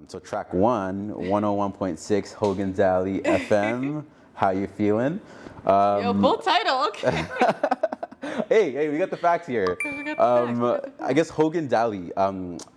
So track 101.6 Hogan's Alley FM. How you feeling? Yo, full title, okay. Hey, we got the facts here. We got the facts. I guess Hogan's Alley.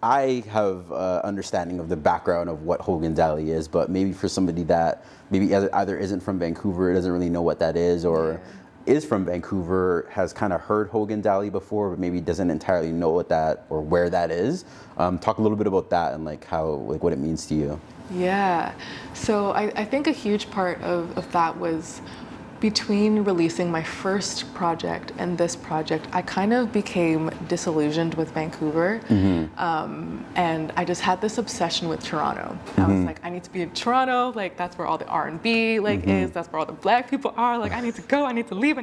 I have understanding of the background of what Hogan's Alley is, but maybe for somebody that maybe either isn't from Vancouver, doesn't really know what that is, or is from Vancouver, has kind of heard Hogan's Alley before, but maybe doesn't entirely know what that or where that is. Talk a little bit about that and what it means to you. Yeah, so I think a huge part of that was between releasing my first project and this project, I kind of became disillusioned with Vancouver. And I just had this obsession with Toronto. I was like, I need to be in Toronto, like that's where all the R&B is, that's where all the black people are, like I need to go, I need to leave.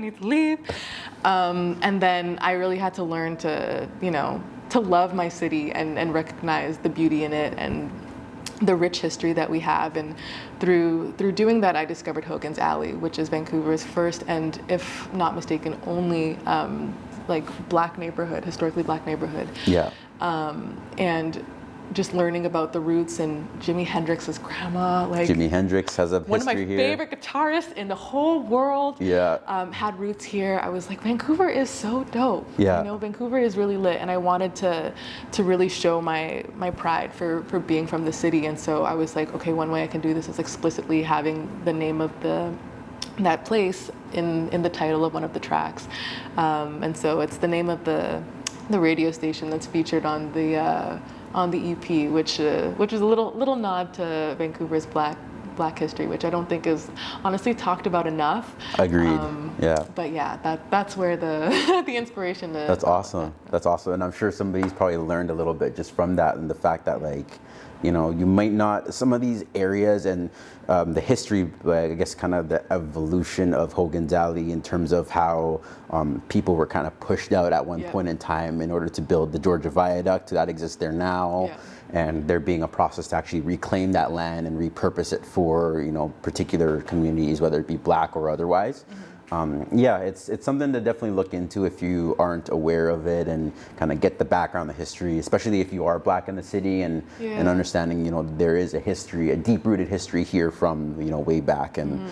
And then I really had to learn to, to love my city and recognize the beauty in it and the rich history that we have. And through doing that, I discovered Hogan's Alley, which is Vancouver's first and, if not mistaken, only black neighborhood, historically black neighborhood. Yeah. And just learning about the roots and Jimi Hendrix's grandma, Jimi Hendrix has a history here. One of my favorite guitarists in the whole world. Yeah. Had roots here. I was like, Vancouver is so dope. Yeah. Vancouver is really lit, and I wanted to really show my pride for being from the city. And so I was like, okay, one way I can do this is explicitly having the name of that place in the title of one of the tracks. And so it's the name of the radio station that's featured on the EP, which is a little nod to Vancouver's black history, which I don't think is honestly talked about enough. Agreed. Yeah. But yeah, that's where the the inspiration is. That's awesome. That's awesome, and I'm sure somebody's probably learned a little bit just from that, and the fact that you might not, some of these areas and the history, I guess kind of the evolution of Hogan's Alley in terms of how people were kind of pushed out at one point in time in order to build the Georgia Viaduct that exists there now. Yeah. And there being a process to actually reclaim that land and repurpose it for, particular communities, whether it be black or otherwise. It's something to definitely look into if you aren't aware of it and kind of get the background, the history, especially if you are black in the city and understanding, there is a history, a deep-rooted history here from, way back. And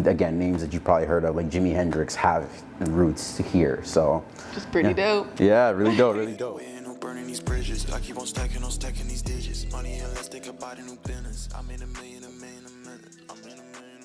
again, names that you've probably heard of, like Jimi Hendrix, have roots here. So just pretty dope. Yeah, really dope, really dope. Burning these bridges, I keep on stacking these digits. Money unless they could buy the new business. I'm in a million a minute. I'm in a million.